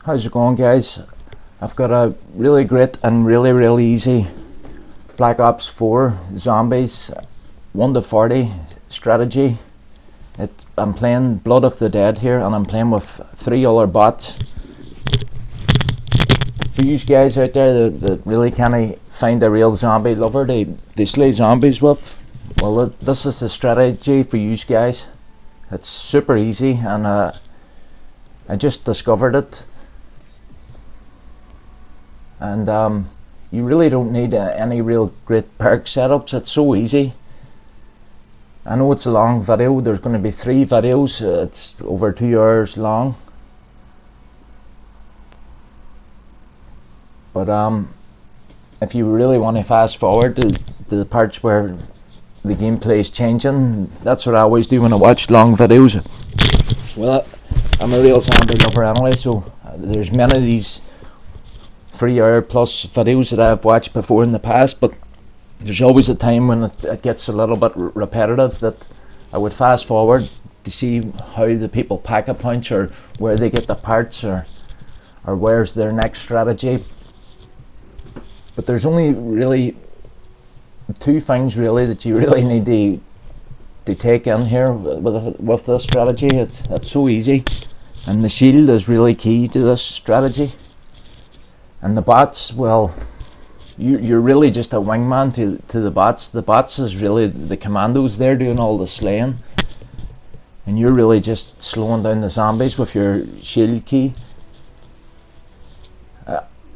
How's it going, guys? I've got a really great and really easy Black Ops 4 Zombies 1 to 40 strategy. I'm playing Blood of the Dead here, and I'm playing with 3 other bots. For you guys out there that really can't find a real zombie lover they slay zombies with, well, this is the strategy for you guys. It's super easy, and I just discovered it. And you really don't need any real great perk setups. It's so easy. I know it's a long video. There's going to be 3 videos. It's over 2 hours long. But if you really want to fast forward to the parts where the gameplay is changing, that's what I always do when I watch long videos. Well, I'm a real zombie lover anyway, so there's many of these 3-hour plus videos that I've watched before in the past, but there's always a time when it gets a little bit repetitive that I would fast forward to see how the people pack a punch, or where they get the parts, or where's their next strategy. But there's only really 2 things really that you really need to take in here with this strategy. It's so easy, and the shield is really key to this strategy. And the bots, well, you're really just a wingman to the bots. The bots is really the commandos. They're doing all the slaying, and you're really just slowing down the zombies with your shield key.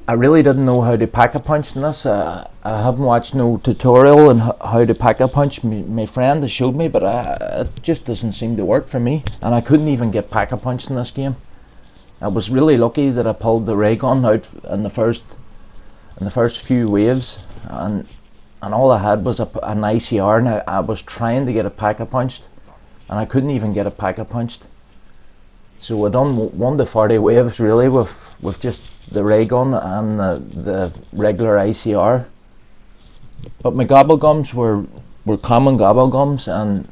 I really didn't know how to pack a punch in this. I haven't watched no tutorial on how to pack a punch. My friend has showed me, but it just doesn't seem to work for me, and I couldn't even get pack a punch in this game. I was really lucky that I pulled the ray gun out in the first few waves, and all I had was an ICR, and I was trying to get a pack a punched, and I couldn't even get a pack a punched. So I done 1 to 40 waves really with just the ray gun and the regular ICR. But my gobblegums were common gobblegums, and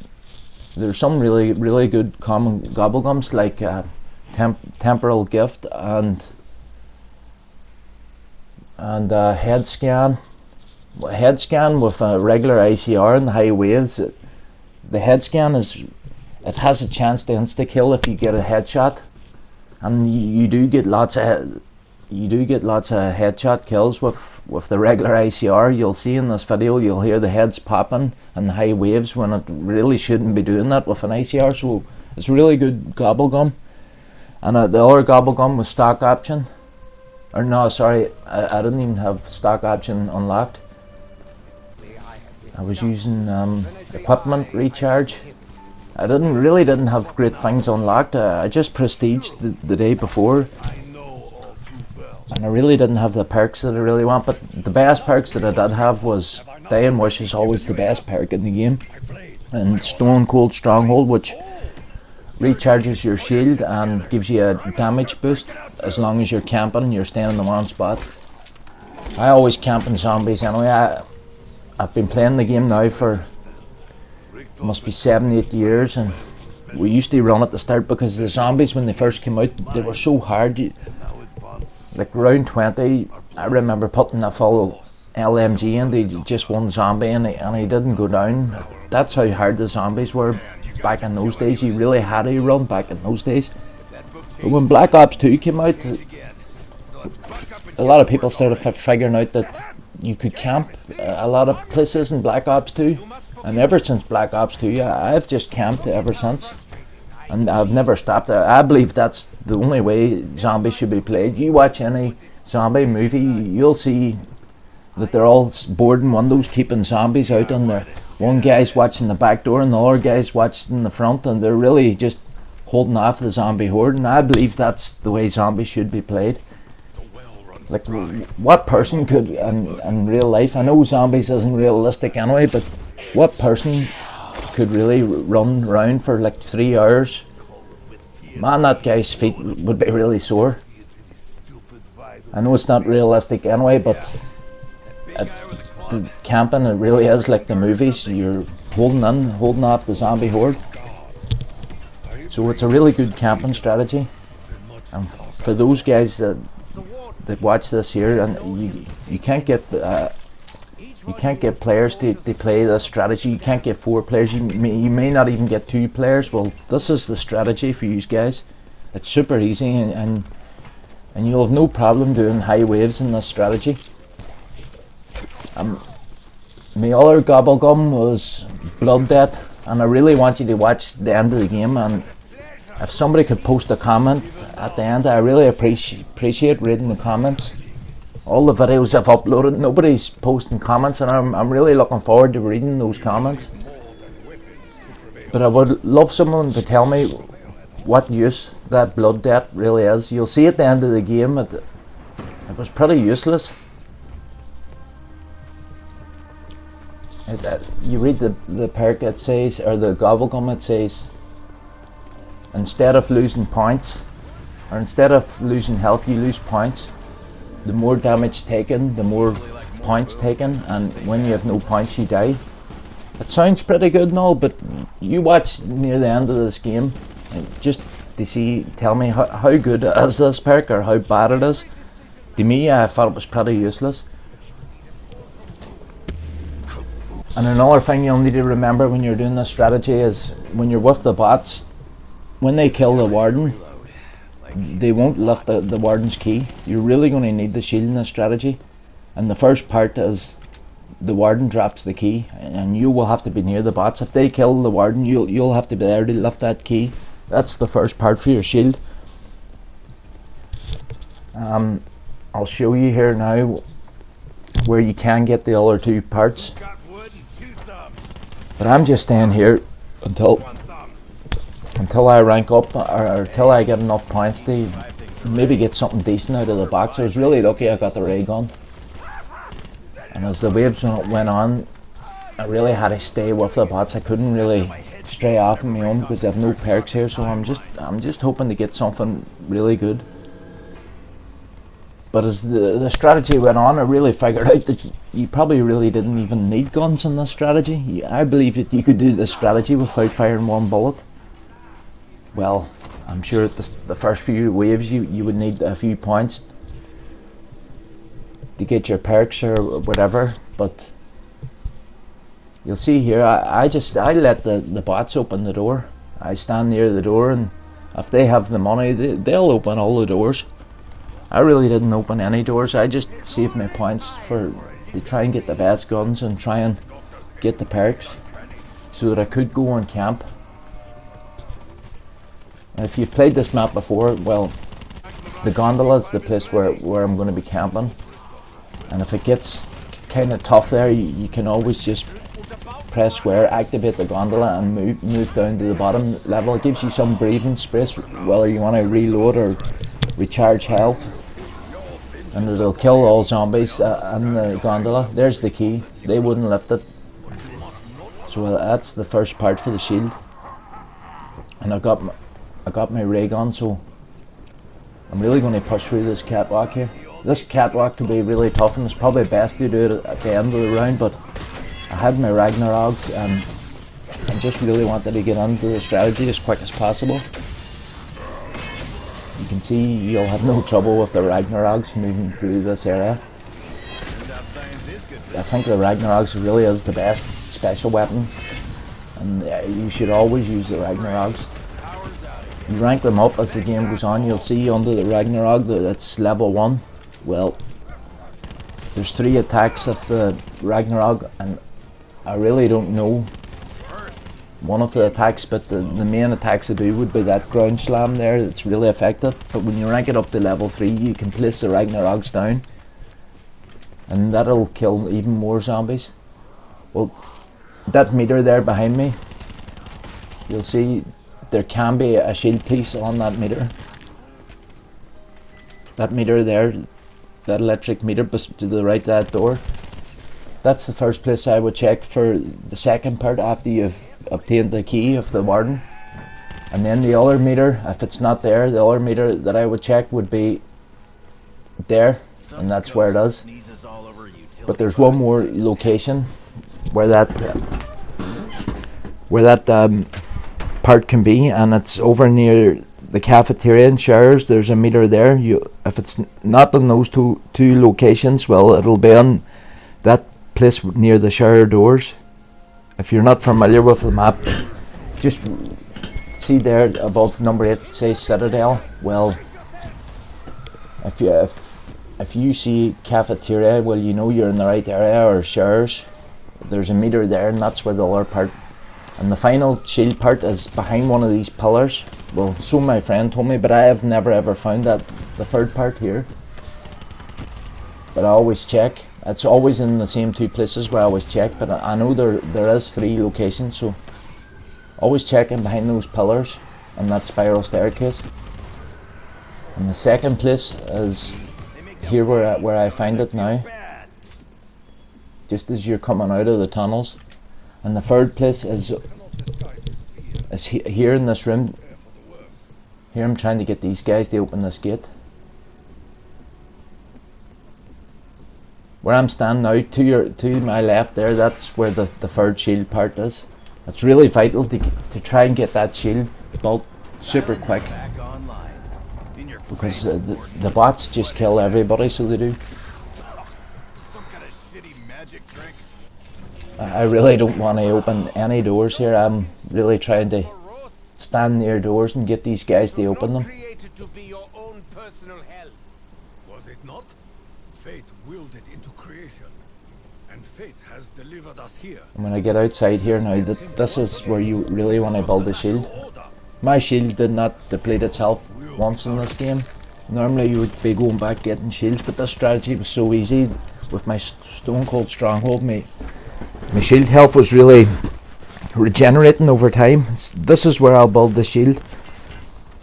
there's some really good common gobblegums like temporal gift and head scan with a regular ICR and high waves. The head scan has a chance to insta kill if you get a headshot, and you do get lots of headshot kills with the regular ICR. You'll see in this video, you'll hear the heads popping and high waves when it really shouldn't be doing that with an ICR. So it's really good gobblegum. And the other gobblegum was stock option, or no, sorry, I didn't even have stock option unlocked. I was using equipment recharge. I didn't have great things unlocked. I just prestiged the day before, and I really didn't have the perks that I really want. But the best perks that I did have was Dying Wish is always the best perk in the game, and Stone Cold Stronghold, which recharges your shield and gives you a damage boost as long as you're camping and you're staying in the one spot. I always camp in zombies anyway. I've been playing the game now for must be 7-8 years, and we used to run at the start because the zombies, when they first came out, they were so hard. Like round 20, I remember putting a full LMG into just one zombie, and he didn't go down. That's how hard the zombies were back in those days. You really had to run back in those days. But when Black Ops 2 came out, a lot of people started figuring out that you could camp a lot of places in Black Ops 2, and ever since Black Ops 2 I've just camped ever since, and I've never stopped. I believe that's the only way zombies should be played. You watch any zombie movie, you'll see that they're all boarding windows keeping zombies out on there. One guy's watching the back door and the other guy's watching the front, and they're really just holding off the zombie horde, and I believe that's the way zombies should be played. Like, what person could, in real life, I know zombies isn't realistic anyway, but what person could really run around for like 3 hours? Man, that guy's feet would be really sore. I know it's not realistic anyway, but camping, it really is like the movies. You're holding off the zombie horde. So it's a really good camping strategy. And for those guys that watch this here, and you can't get players to play this strategy. You can't get 4 players. You may not even get 2 players. Well, this is the strategy for you guys. It's super easy, and you'll have no problem doing high waves in this strategy. My other gobblegum was Blood Debt, and I really want you to watch the end of the game. And if somebody could post a comment at the end, I really appreciate reading the comments. All the videos I've uploaded, nobody's posting comments, and I'm really looking forward to reading those comments. But I would love someone to tell me what use that Blood Debt really is. You'll see at the end of the game it was pretty useless. You read the perk, it says, or the gobblegum, it says, instead of losing points, or instead of losing health, you lose points. The more damage taken, the more points taken, and when you have no points, you die. It sounds pretty good and all, but you watch near the end of this game just to tell me how good is this perk, or how bad it is. To me, I thought it was pretty useless. And another thing you'll need to remember when you're doing this strategy is when you're with the bots, when they kill the warden, they won't lift the warden's key. You're really going to need the shield in this strategy. And the first part is the warden drops the key, and you will have to be near the bots. If they kill the warden, you'll have to be there to lift that key. That's the first part for your shield. I'll show you here now where you can get the other 2 parts. But I'm just staying here until I rank up, or until I get enough points to maybe get something decent out of the box. I was really lucky I got the ray gun, and as the waves went on, I really had to stay with the bots. I couldn't really stray off on my own because I have no perks here, so I'm just hoping to get something really good. But as the strategy went on, I really figured out that you probably really didn't even need guns in this strategy. I believe that you could do this strategy without firing 1 bullet. Well, I'm sure at the first few waves you would need a few points to get your perks or whatever, but you'll see here I let the bots open the door. I stand near the door, and if they have the money, they'll open all the doors. I really didn't open any doors. I just saved my points to try and get the best guns and try and get the perks so that I could go on camp. And if you've played this map before, well, the gondola is the place where I'm going to be camping. And if it gets kind of tough there, you can always just press square, activate the gondola, and move down to the bottom level. It gives you some breathing space, whether you want to reload or recharge health, and it'll kill all zombies in the gondola. There's the key. They wouldn't lift it, so that's the first part for the shield. And I got my ray gun, so I'm really going to push through this catwalk here. This catwalk can be really tough, and it's probably best to do it at the end of the round, but I had my Ragnaroks, and I just really wanted to get into the strategy as quick as possible. You can see you'll have no trouble with the Ragnaroks moving through this area. I think the Ragnaroks really is the best special weapon, and you should always use the Ragnaroks. You rank them up as the game goes on. You'll see under the Ragnarok that it's level 1. Well, there's 3 attacks of the Ragnarok, and I really don't know one of the attacks, but the main attacks I do would be that ground slam there. That's really effective. But when you rank it up to level 3, you can place the Ragnaroks down, and that'll kill even more zombies. Well, that meter there behind me, you'll see there can be a shield piece on that meter. That meter there, that electric meter to the right of that door, that's the first place I would check for the second part after you've obtained the key of the warden. And then the other meter, if it's not there, the other meter that I would check would be there, and that's where it is. But there's one more location where that part can be, and it's over near the cafeteria and showers, there's a meter there. If it's not in those two locations, well, it'll be on that place near the shower doors. If you're not familiar with the map, just see there above number 8 says Citadel. Well, if you see cafeteria, well, you know you're in the right area, or showers. There's a meter there, and that's where the other part. And the final shield part is behind one of these pillars. Well, so my friend told me, but I have never ever found that, the third part here. But I always check. It's always in the same two places where I always check, but I know there is 3 locations, so always checking behind those pillars and that spiral staircase. And the second place is here where I find it now, just as you're coming out of the tunnels. And the third place is here in this room. Here I'm trying to get these guys to open this gate. Where I'm standing now, to my left there, that's where the third shield part is. It's really vital to try and get that shield built super quick, because the bots just kill everybody, so they do. I really don't want to open any doors here. I'm really trying to stand near doors and get these guys to open them. Was it not? Fate willed it into creation, and fate has delivered us here. And when I get outside here now, this is where you really want to build a shield. My shield did not deplete itself once in this game. Normally you would be going back getting shields, but this strategy was so easy with my stone cold stronghold. My shield health was really regenerating over time. This is where I'll build the shield.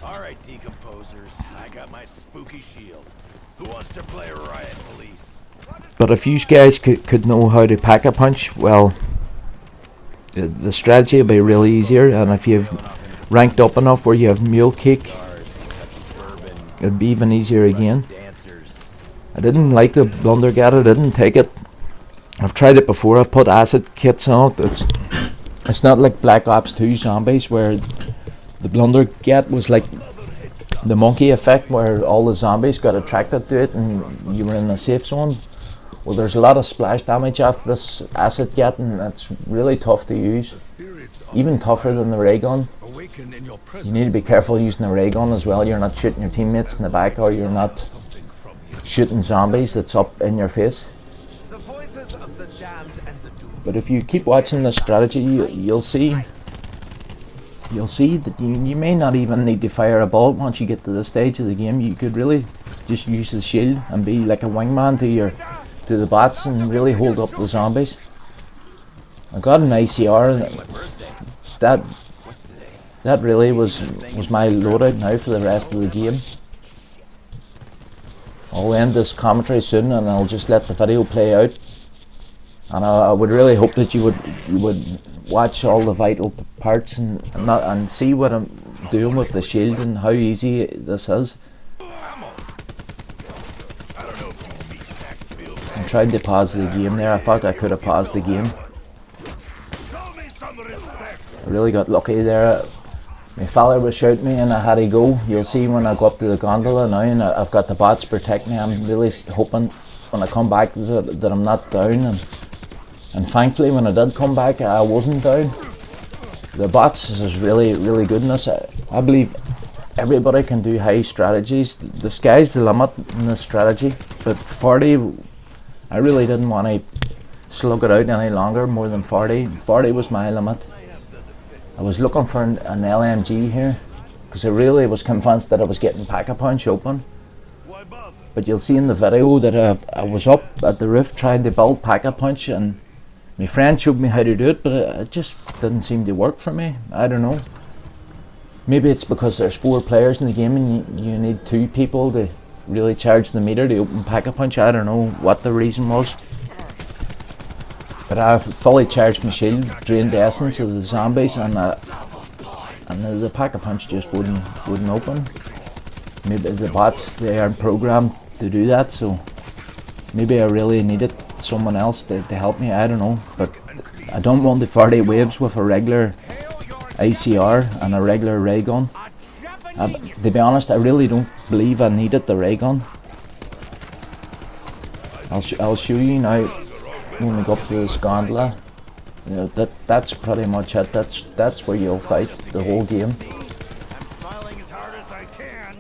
Alright, decomposers, I got my spooky shield. Who wants to play riot police? But if you guys could know how to pack a punch, well, the strategy will be really easier. And if you've ranked up enough where you have mule cake, it'll be even easier again. I didn't like the blunder gat, I didn't take it. I've tried it before, I've put acid kits on it. It's not like Black Ops 2 Zombies, where the blunder gat was like the monkey effect, where all the zombies got attracted to it and you were in a safe zone. Well, there's a lot of splash damage after this acid gat, and it's really tough to use. Even tougher than the ray gun. You need to be careful using the ray gun as well. You're not shooting your teammates in the back, or you're not shooting zombies that's up in your face. But if you keep watching this strategy, you'll see that you may not even need to fire a bullet once you get to this stage of the game. You could really just use the shield and be like a wingman to the bots and really hold up the zombies. I got an ICR, and that really was my loadout now for the rest of the game. I'll end this commentary soon, and I'll just let the video play out. And I would really hope that you would watch all the vital parts and see what I'm doing with the shield and how easy this is. I'm trying to pause the game there. I thought I could have paused the game. I really got lucky there. My fella was shouting me and I had to go. You'll see when I go up to the gondola now, and I've got the bots protect me. I'm really hoping when I come back that I'm not down. And thankfully when I did come back, I wasn't down. The bots is really good in this. I believe everybody can do high strategies. The sky's the limit in this strategy. But 40, I really didn't want to slug it out any longer, more than 40. 40 was my limit. I was looking for an LMG here, because I really was convinced that I was getting Pack-a-Punch open. But you'll see in the video that I was up at the roof trying to build Pack-a-Punch, and my friend showed me how to do it, but it just didn't seem to work for me. I don't know. Maybe it's because there's 4 players in the game and you need 2 people to really charge the meter to open Pack-a-Punch. I don't know what the reason was. But I fully charged my shield, drained the essence of the zombies, and the Pack-a-Punch just wouldn't open. Maybe the bots, they aren't programmed to do that, so maybe I really needed someone else to help me. I don't know, but I don't want the 40 waves with a regular ICR and a regular ray gun. To be honest, I really don't believe I needed the ray gun. I'll show you now when we go up to this gondola. You know, that's pretty much it. That's where you'll fight the whole game. I'm smiling as hard as I can.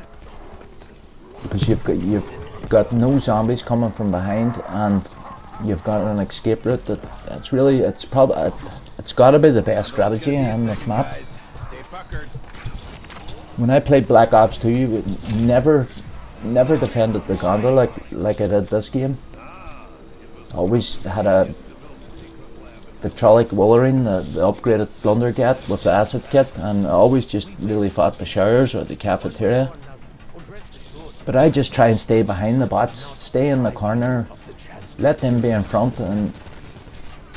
Because you've got no zombies coming from behind, and you've got an escape route. It's got to be the best strategy in this map. When I played Black Ops 2, never defended the gondola like I did this game. Always had a Victrolic Wolverine, the upgraded Blundergat with the acid kit, and I always just really fought the showers or the cafeteria. But I just try and stay behind the bots, stay in the corner, let them be in front, and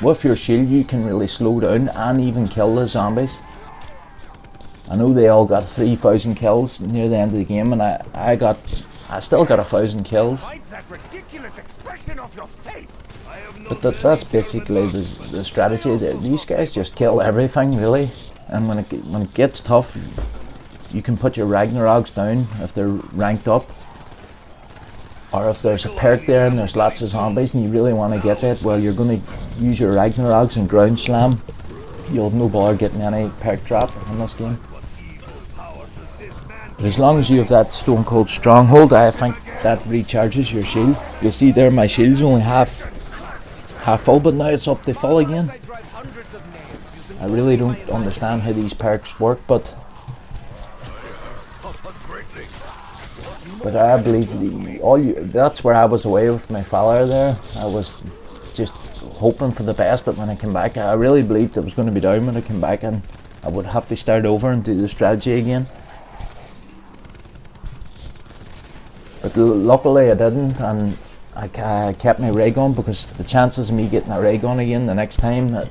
with your shield you can really slow down and even kill the zombies. I know they all got 3,000 kills near the end of the game, and I still got 1,000 kills. But that's basically the strategy. These guys just kill everything really, and when it gets tough, you can put your Ragnaroks down if they're ranked up, or if there's a perk there and there's lots of zombies and you really want to get it, well, you're going to use your Ragnaroks and ground slam. You'll have no bother getting any perk drop in this game. But as long as you have that Stone Cold Stronghold, I think that recharges your shield. You'll see there my shield's only half full, but now it's up to full again. I really don't understand how these perks work, but I believe that's where I was away with my fella there. I was just hoping for the best that when I came back, I really believed it was going to be down when I came back, and I would have to start over and do the strategy again. But luckily I didn't, and I kept my ray gun, because the chances of me getting a ray gun again the next time,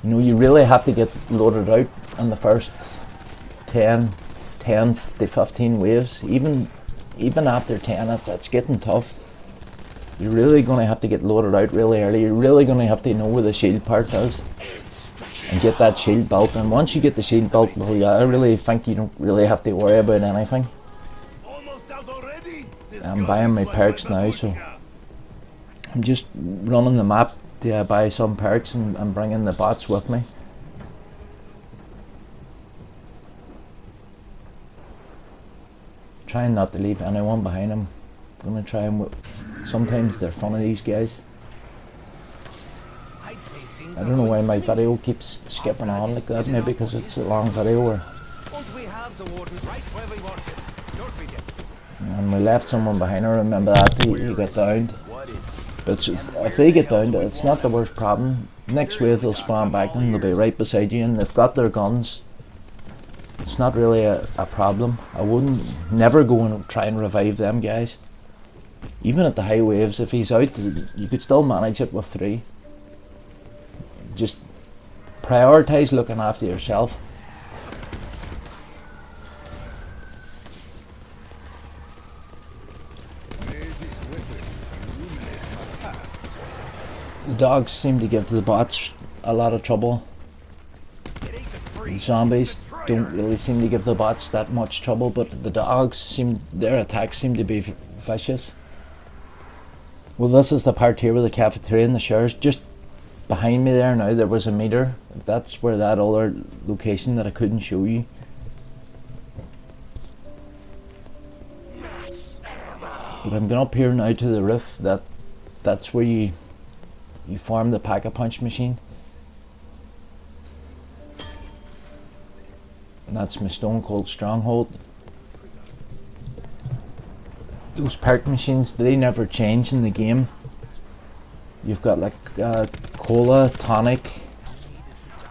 you really have to get loaded out in the first 10 to 15 waves. Even after 10, it's getting tough. You're really going to have to get loaded out really early. You're really going to have to know where the shield part is and get that shield built. And once you get the shield built, well, yeah, I really think you don't really have to worry about anything. I'm buying my perks now, so I'm just running the map to buy some perks and bringing the bots with me. Trying not to leave anyone behind. I'm gonna try and sometimes they're fun of these guys. I don't know why my video keeps skipping on like that, maybe because it's a long video. And we left someone behind her, remember that, he got downed. But if they get downed, it's not the worst problem. Next wave they'll spawn back and they'll be right beside you, and they've got their guns. It's not really a problem. I wouldn't never go and try and revive them guys. Even at the high waves, if he's out, you could still manage it with 3. Just prioritize looking after yourself. The dogs seem to give the bots a lot of trouble. The zombies don't really seem to give the bots that much trouble, but the dogs their attacks seem to be vicious. Well, this is the part here with the cafeteria and the showers. Just behind me there now, there was a meter. That's where that other location that I couldn't show you. But I'm going up here now to the roof. That's where you farm the pack-a-punch machine. And that's my Stone Cold Stronghold. Those perk machines, they never change in the game. You've got like cola, tonic,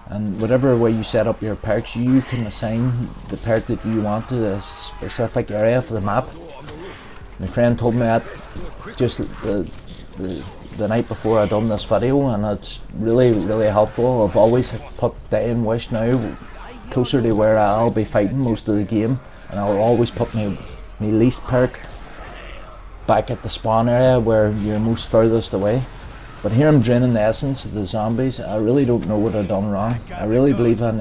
and whatever way you set up your perks, you can assign the perk that you want to a specific area for the map. My friend told me that just the night before I done this video, and it's really helpful. I've always put Dying Wish now closer to where I'll be fighting most of the game, and I'll always put my least perk back at the spawn area where you're most furthest away. But here I'm draining the essence of the zombies. I really don't know what I've done wrong. I really believe I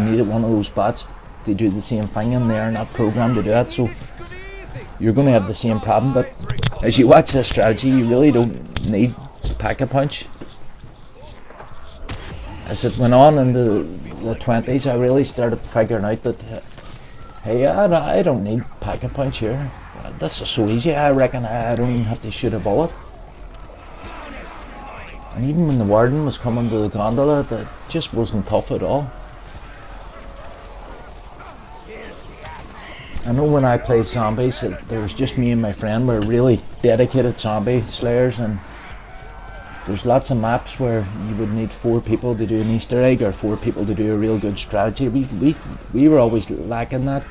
needed one of those bots to do the same thing, and they're not programmed to do it, so you're going to have the same problem. But as you watch this strategy, you really don't need Pack-a-Punch. As it went on in the 20s, I really started figuring out that, hey, I don't need Pack-a-Punch here. This is so easy. I reckon I don't even have to shoot a bullet. And even when the warden was coming to the gondola, that just wasn't tough at all. I know when I played zombies, there was just me and my friend. We're really dedicated zombie slayers, and there's lots of maps where you would need 4 people to do an Easter egg, or 4 people to do a real good strategy. We were always lacking that.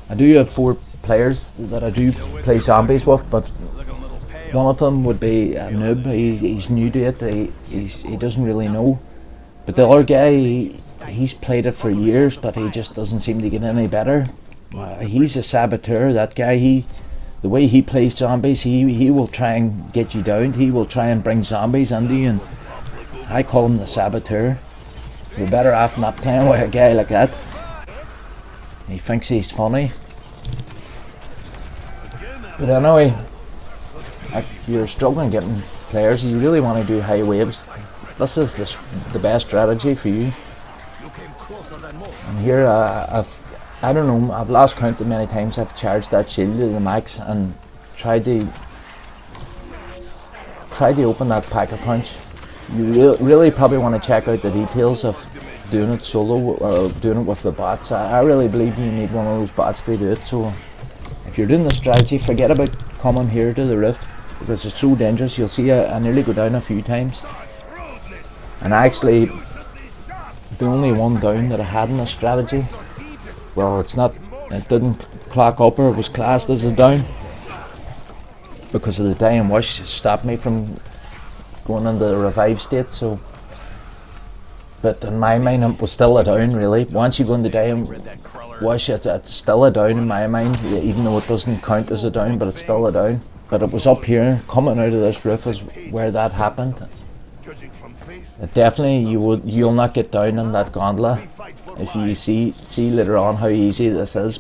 I do have 4 players that I do play zombies with, but one of them would be a noob. He's new to it. He doesn't really know. But the other guy, he's played it for years, but he just doesn't seem to get any better. He's a saboteur. That guy, the way he plays zombies, he will try and get you down. He will try and bring zombies into you, and I call him the saboteur. You're better off not playing with a guy like that. He thinks he's funny. But anyway, if you're struggling getting players, you really want to do high waves. This is the best strategy for you. And here, I don't know, I've lost count of many times I've charged that shield to the max and tried to open that Pack-a-Punch. You really probably want to check out the details of doing it solo or doing it with the bots. I really believe you need one of those bots to do it. So if you're doing the strategy, forget about coming here to the rift, because it's so dangerous. You'll see I nearly go down a few times. And actually, the only one down that I had in this strategy, well, it didn't clock up, or it was classed as a down, because of the dying wish stopped me from going into the revive state. So, but in my mind, it was still a down, really. Once you go into dying wish, it's still a down in my mind, even though it doesn't count as a down, but it's still a down. But it was up here, coming out of this roof, is where that happened. Definitely, you'll not get down in that gondola. If you see later on how easy this is,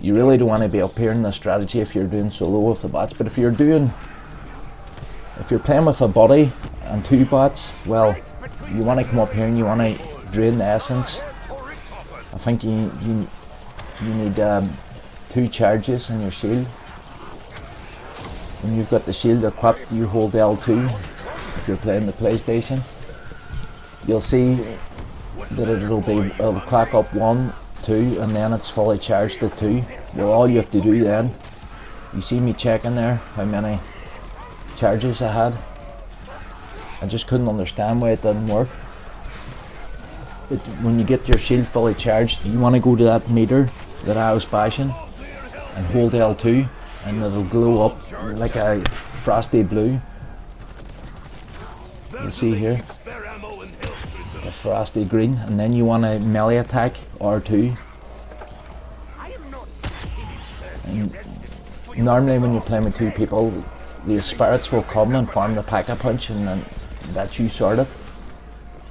you really don't want to be up here in the strategy if you're doing solo with the bots. But if you're playing with a buddy and 2 bots, well, you want to come up here and you want to drain the essence. I think you need 2 charges in your shield. When you've got the shield equipped, you hold L2 if you're playing the PlayStation. You'll see that it'll clock up 1, 2, and then it's fully charged at 2. Well, all you have to do then, you see me checking there how many charges I had. I just couldn't understand why it didn't work. But when you get your shield fully charged, you want to go to that meter that I was bashing and hold L2, and it'll glow up like a frosty blue. You see here, a frosty green, and then you want to melee attack R2. And normally when you're playing with 2 people, the spirits will come and form the Pack-a-Punch, and then that's you sorted.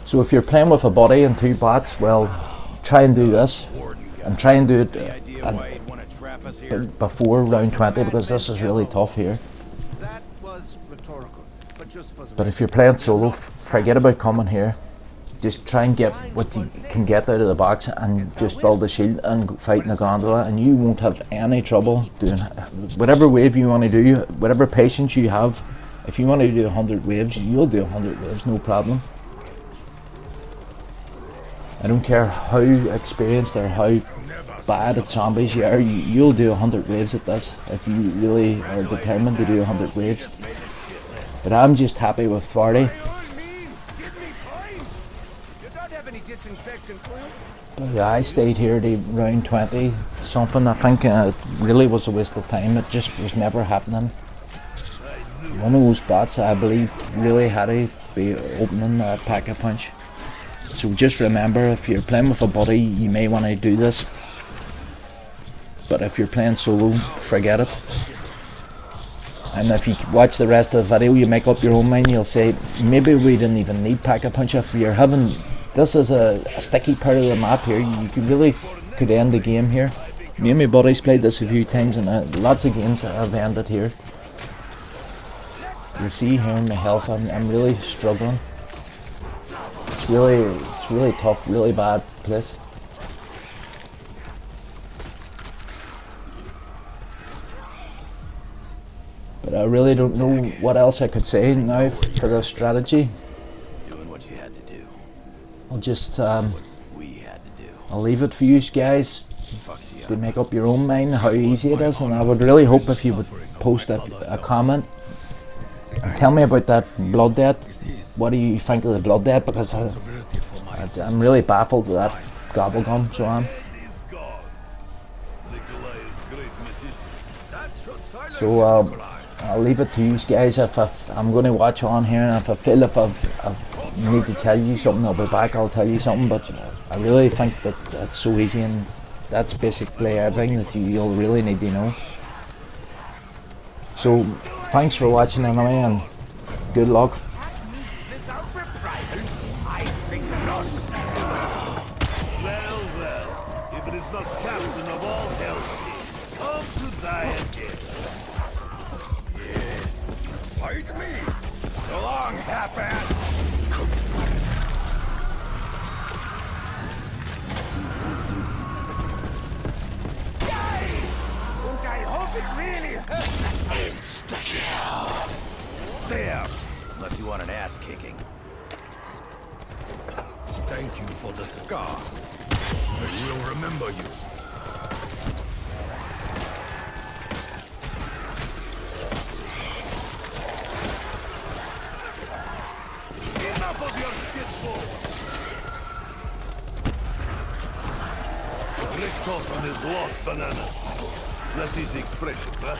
So if you're playing with a buddy and 2 bots, well, try and do this, and try and do it before round 20, because this is really tough here. But if you're playing solo, forget about coming here. Just try and get what you can get out of the box, and just build a shield and fight in the gondola, and you won't have any trouble doing whatever wave you want to do, whatever patience you have. If you want to do 100 waves, you'll do 100 waves, no problem. I don't care how experienced or how bad at zombies you are, you'll do 100 waves at this if you really are determined to do 100 waves. But I'm just happy with 40. But yeah, I stayed here to round 20 something. I think it really was a waste of time. It just was never happening. One of those bots, I believe, really had to be opening that Pack-a-Punch. So just remember, if you're playing with a buddy, you may want to do this. But if you're playing solo, forget it. And if you watch the rest of the video, you make up your own mind. You'll say, maybe we didn't even need Pack-a-Punch. If you're having this is a sticky part of the map here. You could end the game here. Me and my buddies played this a few times, and lots of games I've ended here. You see here in my health, I'm really struggling. It's really tough, really bad place. But I really don't know what else I could say now for the strategy. Doing what you had to do. I'll just We had to do. I'll leave it for you guys Fucks you to up. make up your own mind how easy it is, and I would really hope if you would post a comment and tell me about that blood debt. What do you think of the blood debt? Because I'm really baffled with that gobblegum, so I'm. So I'll leave it to you guys. If I'm going to watch on here, and if I feel if I need to tell you something, I'll be back, I'll tell you something. But I really think that that's so easy, and that's basically everything that you'll really need to know. So thanks for watching anyway, and good luck. Well, if it is not captain of all hell, come to die again. Yes, fight me. So long, half-ass. And I hope it really hurts. Stay out. Unless you want an ass kicking. Thank you for the scar. I will remember you. Enough of your shitbull! Rick off on his lost bananas. That is the expression, huh?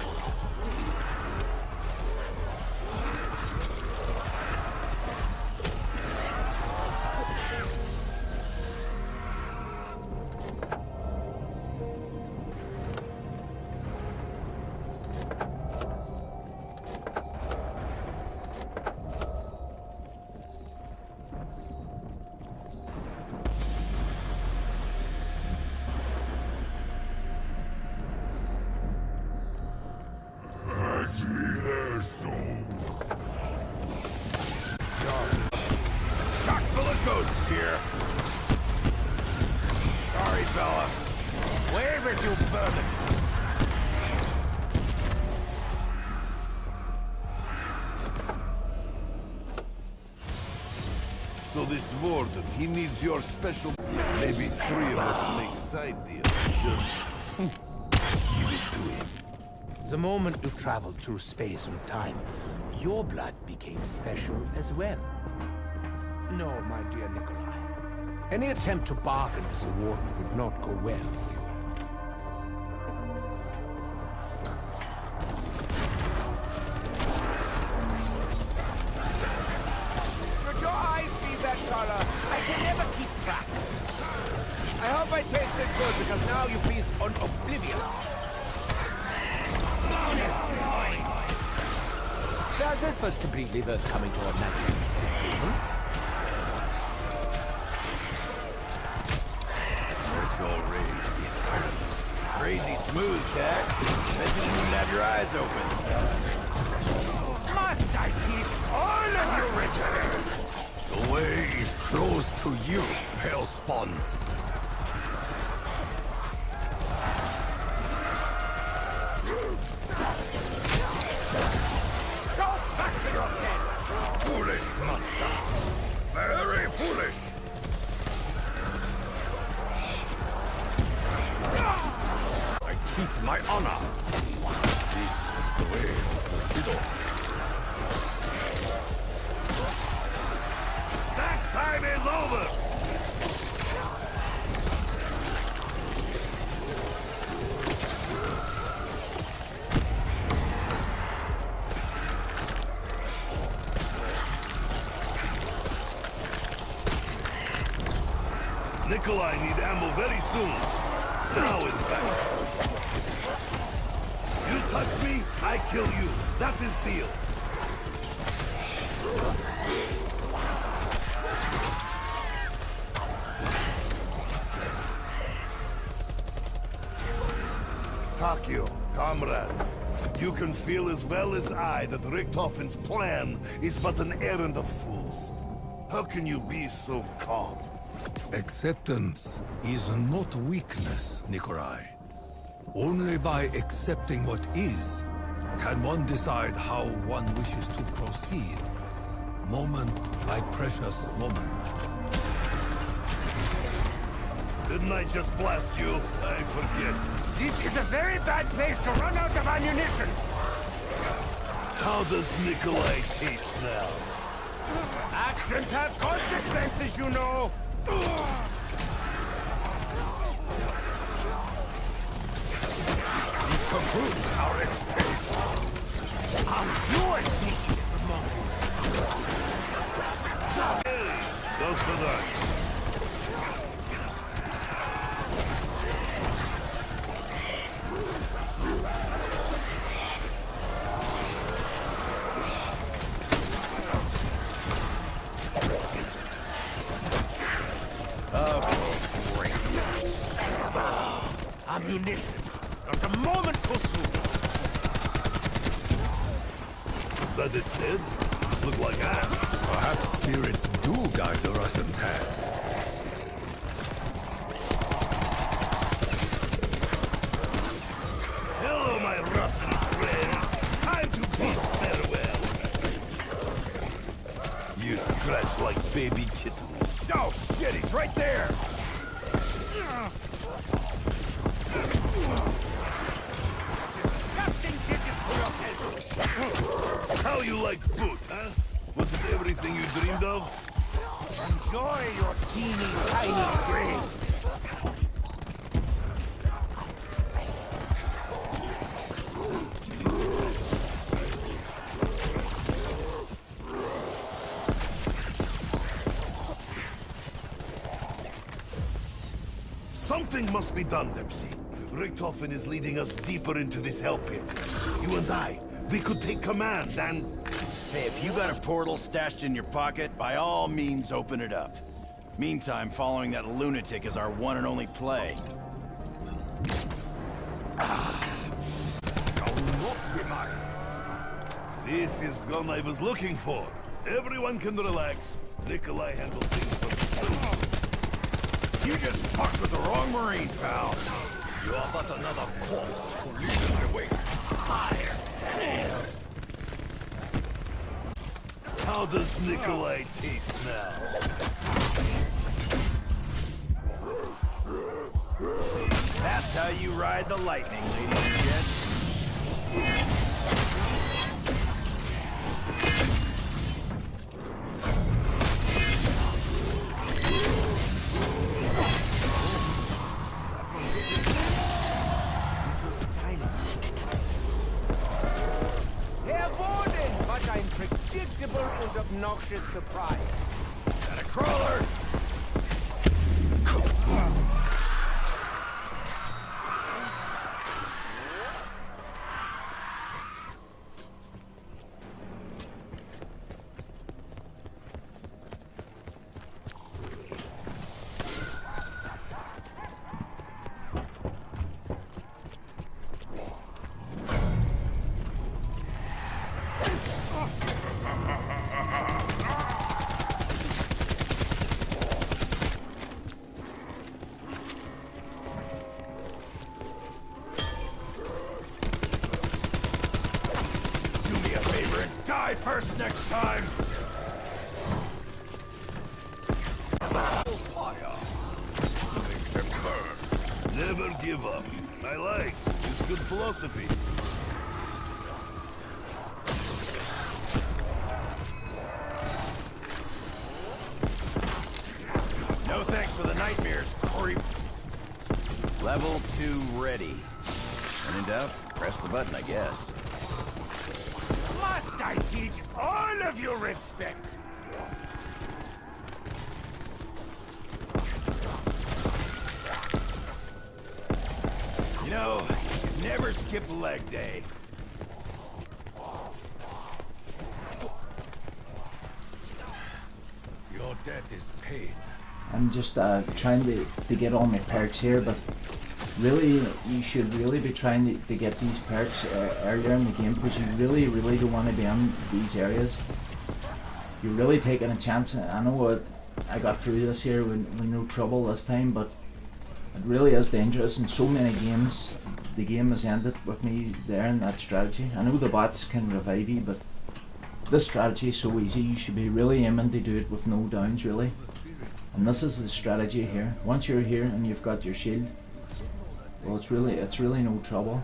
Chock full of ghosts here. Sorry, fella. Where with you, vermin? So this warden, he needs your special... Maybe 3 of us make side deals. Just... give it to him. The moment you traveled through space and time, your blood became special as well. No, my dear Nikolai. Any attempt to bargain with the warden would not go well with you. Should your eyes be that color, I can never keep track. I hope I tasted good because now you feast on oblivion. Now this was completely worth coming to a natural conclusion. Let your rage be silenced. Crazy smooth, Jack. Bet you didn't even have your eyes open. Must I teach all of you, Richard? The way is closed to you, Hellspawn. Go back to your den! Foolish monster. Very foolish. I keep my honor. This is the way of Bushido. Snack time is over! Nikolai need ammo very soon. Now, in fact. You touch me, I kill you. That is deal. comrade. You can feel as well as I that Richtofen's plan is but an errand of fools. How can you be so calm? Acceptance is not weakness, Nikolai. Only by accepting what is can one decide how one wishes to proceed. Moment by precious moment. Didn't I just blast you? I forget. This is a very bad place to run out of ammunition. How does Nikolai taste now? Actions have consequences, you know. This concludes our exchange. I'm sure sneaky little monkeys. Those for that. Ammunition. Not a moment too soon. Is that its head? These look like ants. Perhaps spirits do guide the Russians' hand. Hello, my Russian friend. Time to bid farewell. You scratch like baby kittens. Oh shit, he's right there! Disgusting digits for your head. How you like food, huh? Was it everything you dreamed of? Enjoy your teeny tiny grail. Something must be done, Dempsey. Richthofen is leading us deeper into this hell pit. You and I, we could take command and... Hey, if you got a portal stashed in your pocket, by all means open it up. Meantime, following that lunatic is our one and only play. This is gun I was looking for. Everyone can relax. Nikolai handled things from... You just fucked with the wrong Marine, pal. You are but another corpse who leaves in my wake. How does Nikolai taste now? That's how you ride the lightning, ladies and gents. Predictable and obnoxious surprise. Got a crawler! Die first next time! Fire! Make them burn. Never give up. I like. It's good philosophy. No thanks for the nightmares, creep. Level 2 ready. When in doubt, press the button, I guess. Must I teach all of you respect? You know, you never skip leg day. Your debt is paid. I'm just trying to get all my perks here, but really, you should really be trying to get these perks earlier in the game, because you really don't want to be in these areas. You're really taking a chance. I know what I got through this here with no trouble this time, but it really is dangerous. In so many games, the game has ended with me there in that strategy. I know the bots can revive you, but this strategy is so easy. You should be really aiming to do it with no downs, really. And this is the strategy here. Once you're here and you've got your shield, well, it's really no trouble.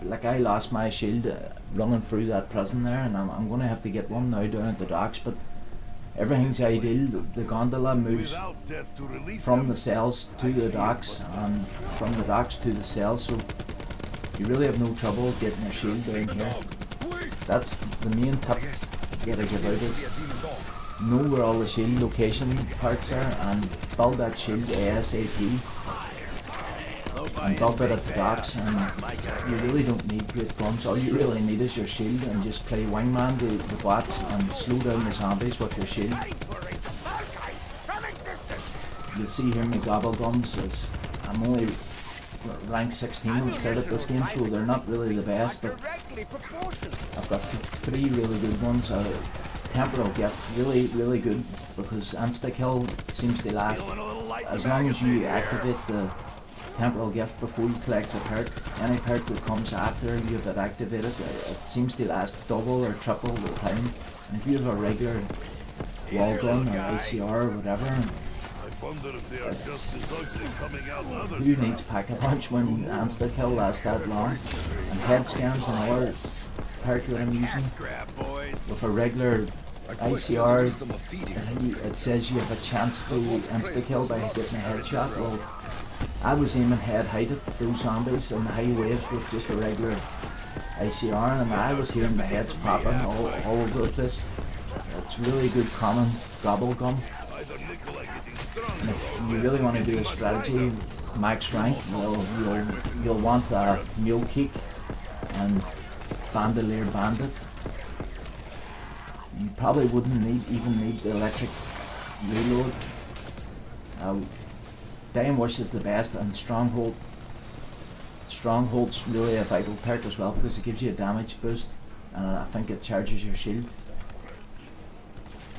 Like, I lost my shield running through that prison there, and I'm going to have to get one now down at the docks, but everything's ideal. The gondola moves Without death to release from them. the cells to the docks, and from the docks to the cells, so you really have no trouble getting your shield down here. That's the main tip you gotta give out, is know where all the shield location parts are and build that shield ASAP. And build it at the docks, and you really don't need great guns. All you really need is your shield, and just play wingman to the bots and slow down the zombies with your shield. You'll see here my gobble guns is, I'm only rank 16 instead of this game, so they're not really the best, but I've got 3 really good ones. Temporal gift, really good, because insta-kill seems to last as long as you activate the temporal gift before you collect the perk. Any perk that comes after you have it activated, it seems to last double or triple the time. And if you have a regular wall gun or ICR or whatever, I wonder if they are just as ugly coming out other who needs pack-a-punch when insta-kill lasts that long? And head scans and another perk that I'm using. With a regular ICR, it says you have a chance to insta-kill by getting a headshot. Well, I was aiming head height at those zombies in the high waves with just a regular ICR, and I was hearing the heads popping all over the place. It's really good common gobble gum. And if you really want to do a strategy max rank, well, you'll want a mule kick and bandolier bandit. You probably wouldn't even need the electric reload. Dying Wish is the best, and Stronghold's really a vital perk as well, because it gives you a damage boost, and I think it charges your shield.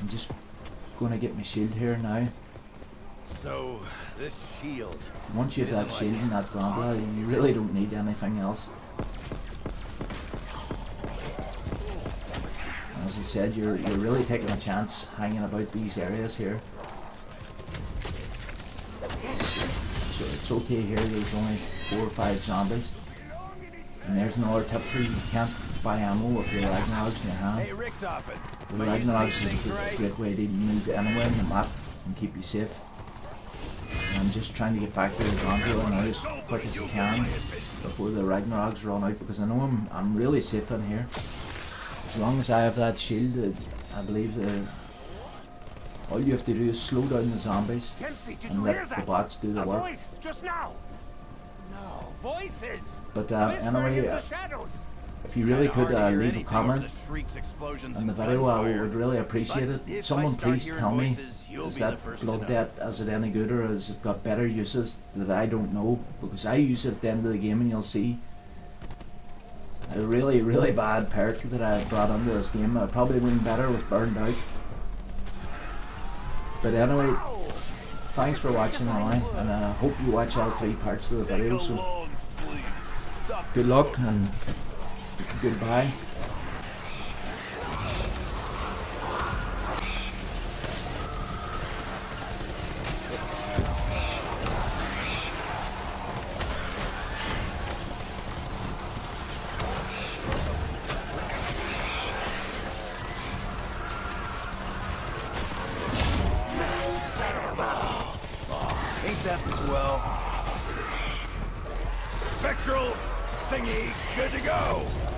I'm just going to get my shield here now. So, this shield. Once you have that shield and that gondola, you really don't need anything else. As I said, you're really taking a chance hanging about these areas here. So it's okay here, there's only 4 or 5 zombies. And there's another tip for you: you can't buy ammo with your Ragnaroks in your hand. Hey, Richtofen. The Ragnaroks is a great way to move anywhere in the map and keep you safe. And I'm just trying to get back to the gondola now as quick as I can before the Ragnaroks run out, because I know I'm really safe in here. As long as I have that shield, I believe all you have to do is slow down the zombies and let the bots do the work. Just now. No voices. But anyway, if you really could leave a comment on the video, I would really appreciate it. Someone please tell me, is that blood debt, is it any good, or has it got better uses that I don't know? Because I use it at the end of the game, and you'll see a really bad perk that I brought into this game. I probably wouldn't better with Burned Out. But anyway, thanks for watching anyway, and I hope you watch all 3 parts of the video. So good luck and goodbye. Ain't that swell? Spectral thingy, good to go.